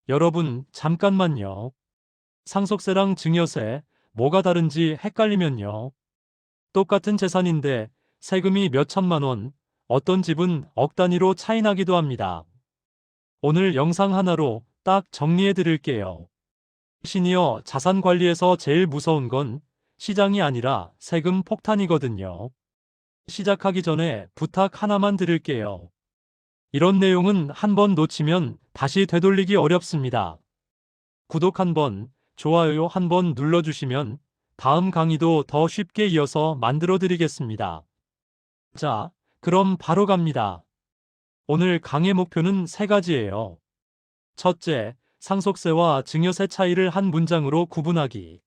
여러분, 잠깐만요. 상속세랑 증여세, 뭐가 다른지 헷갈리면요. 똑같은 재산인데 세금이 몇 천만 원, 어떤 집은 억 단위로 차이 나기도 합니다. 오늘 영상 하나로 딱 정리해 드릴게요. 시니어 자산 관리에서 제일 무서운 건 시장이 아니라 세금 폭탄이거든요. 시작하기 전에 부탁 하나만 드릴게요. 이런 내용은 한번 놓치면 다시 되돌리기 어렵습니다. 구독 한번, 좋아요 한번 눌러주시면 다음 강의도 더 쉽게 이어서 만들어 드리겠습니다. 자, 그럼 바로 갑니다. 오늘 강의 목표는 세 가지예요. 첫째, 상속세와 증여세 차이를 한 문장으로 구분하기.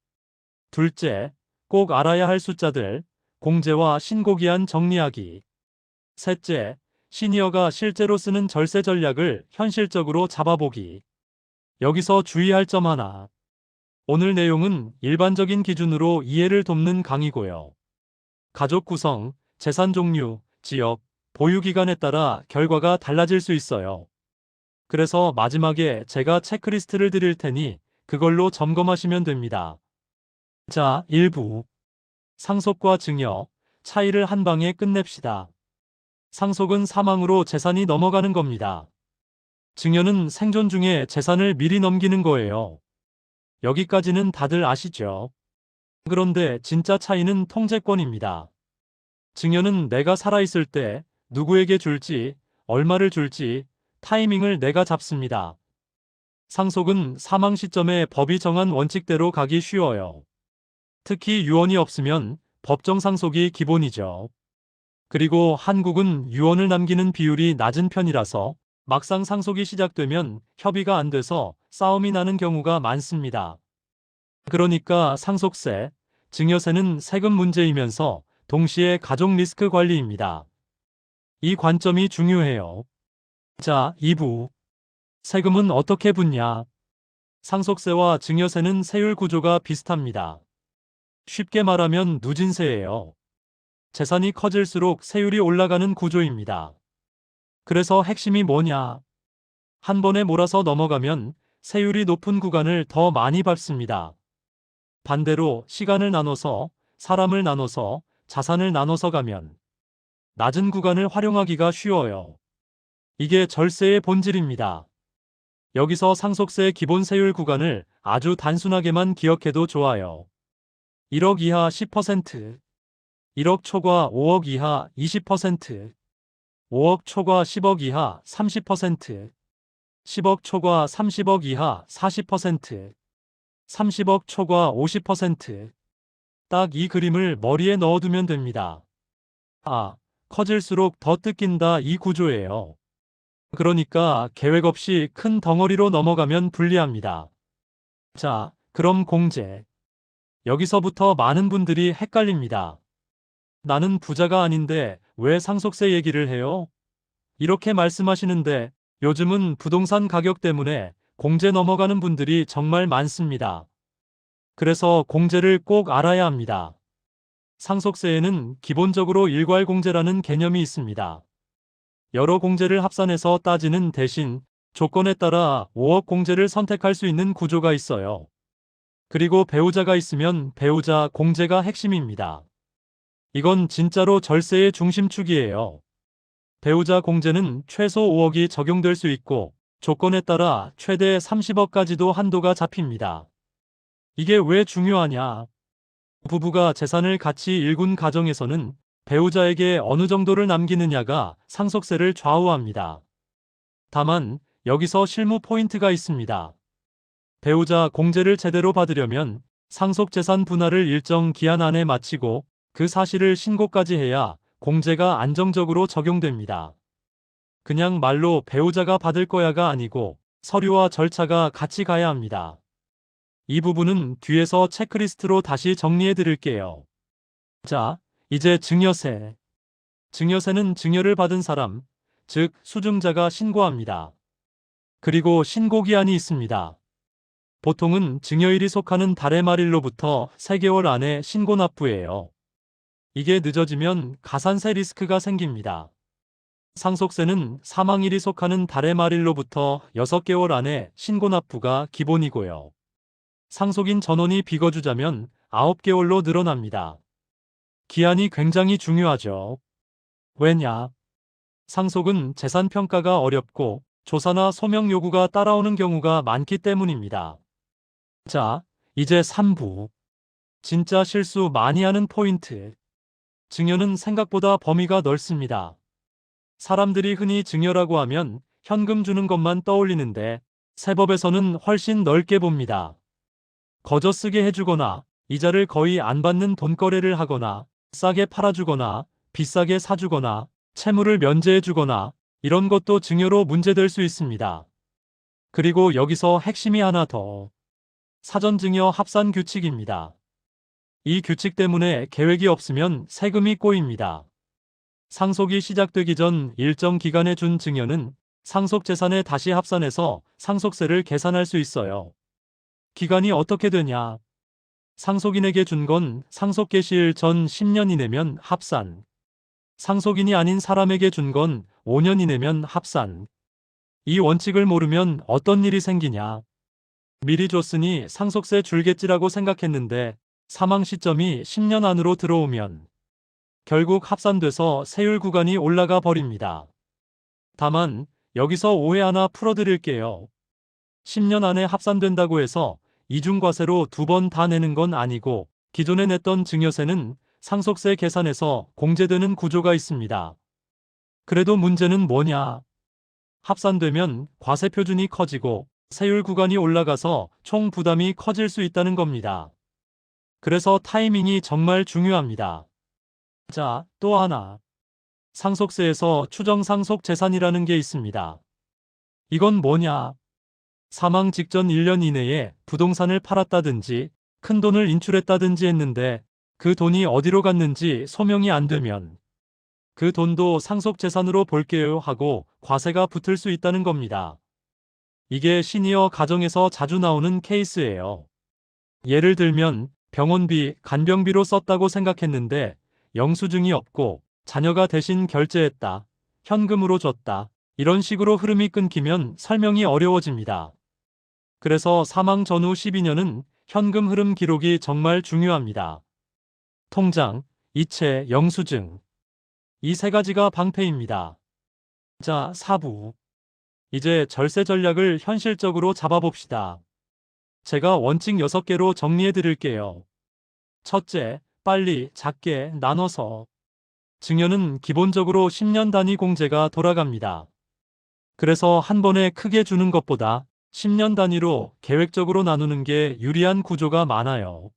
둘째, 꼭 알아야 할 숫자들, 공제와 신고기한 정리하기. 셋째, 시니어가 실제로 쓰는 절세 전략을 현실적으로 잡아보기. 여기서 주의할 점 하나. 오늘 내용은 일반적인 기준으로 이해를 돕는 강의고요. 가족 구성, 재산 종류, 지역, 보유 기간에 따라 결과가 달라질 수 있어요. 그래서 마지막에 제가 체크리스트를 드릴 테니 그걸로 점검하시면 됩니다. 자, 1부. 상속과 증여, 차이를 한 방에 끝냅시다. 상속은 사망으로 재산이 넘어가는 겁니다. 증여는 생존 중에 재산을 미리 넘기는 거예요. 여기까지는 다들 아시죠? 그런데 진짜 차이는 통제권입니다. 증여는 내가 살아있을 때 누구에게 줄지, 얼마를 줄지, 타이밍을 내가 잡습니다. 상속은 사망 시점에 법이 정한 원칙대로 가기 쉬워요. 특히 유언이 없으면 법정 상속이 기본이죠. 그리고 한국은 유언을 남기는 비율이 낮은 편이라서 막상 상속이 시작되면 협의가 안 돼서 싸움이 나는 경우가 많습니다. 그러니까 상속세, 증여세는 세금 문제이면서 동시에 가족 리스크 관리입니다. 이 관점이 중요해요. 자, 2부. 세금은 어떻게 붙냐? 상속세와 증여세는 세율 구조가 비슷합니다. 쉽게 말하면 누진세예요. 재산이 커질수록 세율이 올라가는 구조입니다. 그래서 핵심이 뭐냐? 한 번에 몰아서 넘어가면 세율이 높은 구간을 더 많이 밟습니다. 반대로 시간을 나눠서, 사람을 나눠서, 자산을 나눠서 가면 낮은 구간을 활용하기가 쉬워요. 이게 절세의 본질입니다. 여기서 상속세 기본 세율 구간을 아주 단순하게만 기억해도 좋아요. 1억 이하 10%, 1억 초과 5억 이하 20%, 5억 초과 10억 이하 30%, 10억 초과 30억 이하 40%, 30억 초과 50%. 딱 이 그림을 머리에 넣어두면 됩니다. 아, 커질수록 더 뜯긴다 이 구조예요. 그러니까 계획 없이 큰 덩어리로 넘어가면 불리합니다. 자, 그럼 공제. 여기서부터 많은 분들이 헷갈립니다. 나는 부자가 아닌데 왜 상속세 얘기를 해요? 이렇게 말씀하시는데 요즘은 부동산 가격 때문에 공제 넘어가는 분들이 정말 많습니다. 그래서 공제를 꼭 알아야 합니다. 상속세에는 기본적으로 일괄공제라는 개념이 있습니다. 여러 공제를 합산해서 따지는 대신 조건에 따라 5억 공제를 선택할 수 있는 구조가 있어요. 그리고 배우자가 있으면 배우자 공제가 핵심입니다. 이건 진짜로 절세의 중심축이에요. 배우자 공제는 최소 5억이 적용될 수 있고 조건에 따라 최대 30억까지도 한도가 잡힙니다. 이게 왜 중요하냐? 부부가 재산을 같이 일군 가정에서는 배우자에게 어느 정도를 남기느냐가 상속세를 좌우합니다. 다만 여기서 실무 포인트가 있습니다. 배우자 공제를 제대로 받으려면 상속재산 분할을 일정 기한 안에 마치고 그 사실을 신고까지 해야 공제가 안정적으로 적용됩니다. 그냥 말로 배우자가 받을 거야가 아니고 서류와 절차가 같이 가야 합니다. 이 부분은 뒤에서 체크리스트로 다시 정리해 드릴게요. 자, 이제 증여세. 증여세는 증여를 받은 사람, 즉 수증자가 신고합니다. 그리고 신고기한이 있습니다. 보통은 증여일이 속하는 달의 말일로부터 3개월 안에 신고 납부예요. 이게 늦어지면 가산세 리스크가 생깁니다. 상속세는 사망일이 속하는 달의 말일로부터 6개월 안에 신고 납부가 기본이고요. 상속인 전원이 비거주자면 9개월로 늘어납니다. 기한이 굉장히 중요하죠. 왜냐? 상속은 재산 평가가 어렵고 조사나 소명 요구가 따라오는 경우가 많기 때문입니다. 자, 이제 3부. 진짜 실수 많이 하는 포인트. 증여는 생각보다 범위가 넓습니다. 사람들이 흔히 증여라고 하면 현금 주는 것만 떠올리는데 세법에서는 훨씬 넓게 봅니다. 거저 쓰게 해주거나 이자를 거의 안 받는 돈거래를 하거나 싸게 팔아주거나 비싸게 사주거나 채무를 면제해주거나 이런 것도 증여로 문제될 수 있습니다. 그리고 여기서 핵심이 하나 더. 사전증여 합산 규칙입니다. 이 규칙 때문에 계획이 없으면 세금이 꼬입니다. 상속이 시작되기 전 일정 기간에 준 증여는 상속재산에 다시 합산해서 상속세를 계산할 수 있어요. 기간이 어떻게 되냐? 상속인에게 준 건 상속 개시일 전 10년 이내면 합산. 상속인이 아닌 사람에게 준 건 5년 이내면 합산. 이 원칙을 모르면 어떤 일이 생기냐? 미리 줬으니 상속세 줄겠지라고 생각했는데 사망 시점이 10년 안으로 들어오면 결국 합산돼서 세율 구간이 올라가 버립니다. 다만 여기서 오해 하나 풀어드릴게요. 10년 안에 합산된다고 해서 이중과세로 2번 다 내는 건 아니고 기존에 냈던 증여세는 상속세 계산에서 공제되는 구조가 있습니다. 그래도 문제는 뭐냐? 합산되면 과세 표준이 커지고 세율 구간이 올라가서 총 부담이 커질 수 있다는 겁니다. 그래서 타이밍이 정말 중요합니다. 자, 또 하나. 상속세에서 추정상속 재산이라는 게 있습니다. 이건 뭐냐? 사망 직전 1년 이내에 부동산을 팔았다든지 큰 돈을 인출했다든지 했는데 그 돈이 어디로 갔는지 소명이 안 되면 그 돈도 상속재산으로 볼게요 하고 과세가 붙을 수 있다는 겁니다. 이게 시니어 가정에서 자주 나오는 케이스예요. 예를 들면 병원비, 간병비로 썼다고 생각했는데 영수증이 없고 자녀가 대신 결제했다, 현금으로 줬다, 이런 식으로 흐름이 끊기면 설명이 어려워집니다. 그래서 사망 전후 12년은 현금 흐름 기록이 정말 중요합니다. 통장, 이체, 영수증. 이 세 가지가 방패입니다. 자, 4부. 이제 절세 전략을 현실적으로 잡아봅시다. 제가 원칙 6개로 정리해 드릴게요. 첫째, 빨리, 작게 나눠서. 증여는 기본적으로 10년 단위 공제가 돌아갑니다. 그래서 한 번에 크게 주는 것보다 10년 단위로 계획적으로 나누는 게 유리한 구조가 많아요.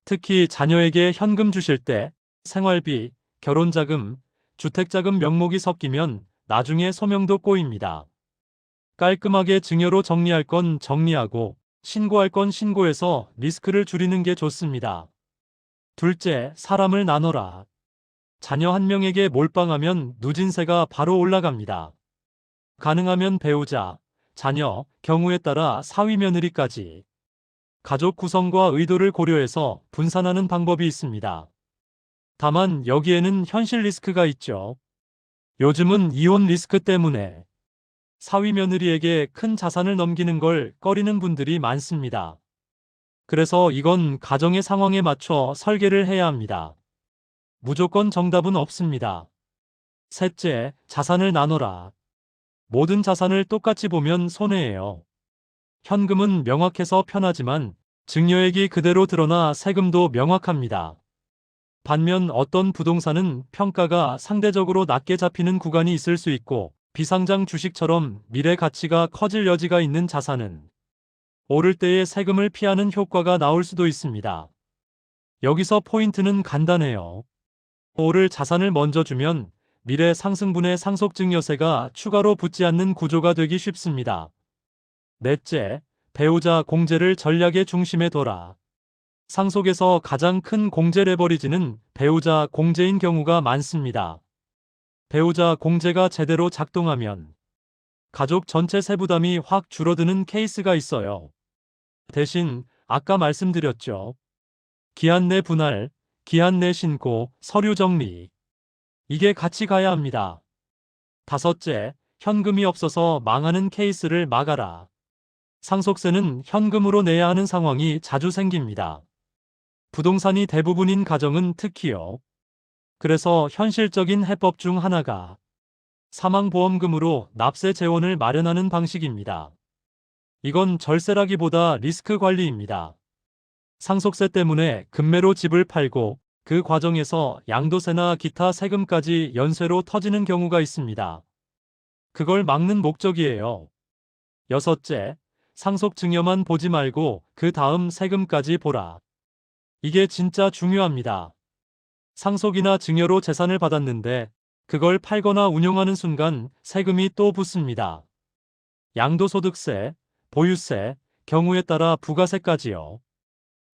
특히 자녀에게 현금 주실 때 생활비, 결혼자금, 주택자금 명목이 섞이면 나중에 소명도 꼬입니다. 깔끔하게 증여로 정리할 건 정리하고 신고할 건 신고해서 리스크를 줄이는 게 좋습니다. 둘째, 사람을 나눠라. 자녀 한 명에게 몰빵하면 누진세가 바로 올라갑니다. 가능하면 배우자, 자녀, 경우에 따라 사위 며느리까지. 가족 구성과 의도를 고려해서 분산하는 방법이 있습니다. 다만 여기에는 현실 리스크가 있죠. 요즘은 이혼 리스크 때문에 사위 며느리에게 큰 자산을 넘기는 걸 꺼리는 분들이 많습니다. 그래서 이건 가정의 상황에 맞춰 설계를 해야 합니다. 무조건 정답은 없습니다. 셋째, 자산을 나눠라. 모든 자산을 똑같이 보면 손해예요. 현금은 명확해서 편하지만 증여액이 그대로 드러나 세금도 명확합니다. 반면 어떤 부동산은 평가가 상대적으로 낮게 잡히는 구간이 있을 수 있고 비상장 주식처럼 미래 가치가 커질 여지가 있는 자산은 오를 때에 세금을 피하는 효과가 나올 수도 있습니다. 여기서 포인트는 간단해요. 오를 자산을 먼저 주면 미래 상승분의 상속증여세가 추가로 붙지 않는 구조가 되기 쉽습니다. 넷째, 배우자 공제를 전략의 중심에 둬라. 상속에서 가장 큰 공제 레버리지는 배우자 공제인 경우가 많습니다. 배우자 공제가 제대로 작동하면 가족 전체 세부담이 확 줄어드는 케이스가 있어요. 대신 아까 말씀드렸죠. 기한 내 분할, 기한 내 신고, 서류 정리. 이게 같이 가야 합니다. 5째, 현금이 없어서 망하는 케이스를 막아라. 상속세는 현금으로 내야 하는 상황이 자주 생깁니다. 부동산이 대부분인 가정은 특히요. 그래서 현실적인 해법 중 하나가 사망보험금으로 납세 재원을 마련하는 방식입니다. 이건 절세라기보다 리스크 관리입니다. 상속세 때문에 금매로 집을 팔고 그 과정에서 양도세나 기타 세금까지 연쇄로 터지는 경우가 있습니다. 그걸 막는 목적이에요. 6째, 상속 증여만 보지 말고 그 다음 세금까지 보라. 이게 진짜 중요합니다. 상속이나 증여로 재산을 받았는데 그걸 팔거나 운용하는 순간 세금이 또 붙습니다. 양도소득세, 보유세, 경우에 따라 부가세까지요.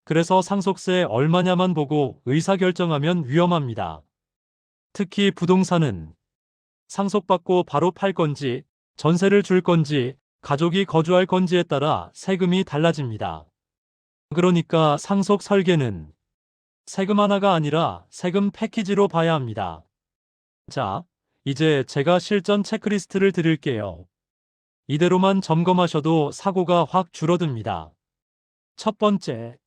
그래서 상속세 얼마냐만 보고 의사결정하면 위험합니다. 특히 부동산은 상속받고 바로 팔 건지, 전세를 줄 건지, 가족이 거주할 건지에 따라 세금이 달라집니다. 그러니까 상속 설계는 세금 하나가 아니라 세금 패키지로 봐야 합니다. 자, 이제 제가 실전 체크리스트를 드릴게요. 이대로만 점검하셔도 사고가 확 줄어듭니다. 첫 번째,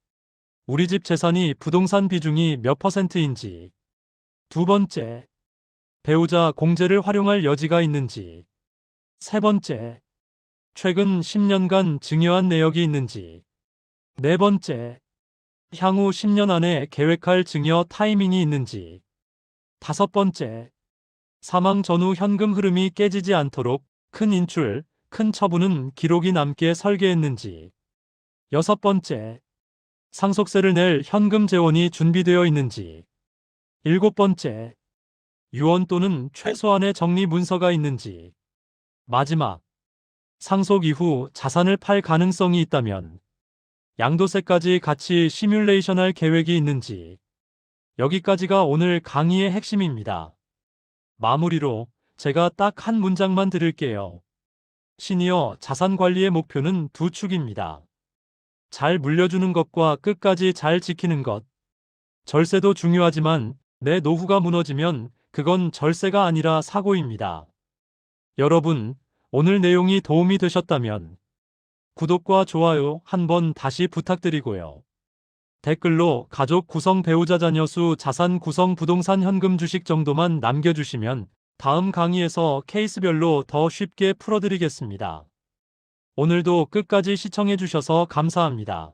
우리 집 재산이 부동산 비중이 몇 %인지. 두 번째, 배우자 공제를 활용할 여지가 있는지. 세 번째, 최근 10년간 증여한 내역이 있는지. 네 번째, 향후 10년 안에 계획할 증여 타이밍이 있는지. 다섯 번째, 사망 전후 현금 흐름이 깨지지 않도록 큰 인출, 큰 처분은 기록이 남게 설계했는지. 여섯 번째, 상속세를 낼 현금 재원이 준비되어 있는지. 일곱 번째, 유언 또는 최소한의 정리 문서가 있는지. 마지막, 상속 이후 자산을 팔 가능성이 있다면 양도세까지 같이 시뮬레이션할 계획이 있는지. 여기까지가 오늘 강의의 핵심입니다. 마무리로 제가 딱 한 문장만 드릴게요. 시니어 자산 관리의 목표는 두 축입니다. 잘 물려주는 것과 끝까지 잘 지키는 것. 절세도 중요하지만 내 노후가 무너지면 그건 절세가 아니라 사고입니다. 여러분, 오늘 내용이 도움이 되셨다면 구독과 좋아요 한번 다시 부탁드리고요. 댓글로 가족 구성, 배우자, 자녀 수, 자산 구성, 부동산, 현금, 주식 정도만 남겨주시면 다음 강의에서 케이스별로 더 쉽게 풀어드리겠습니다. 오늘도 끝까지 시청해주셔서 감사합니다.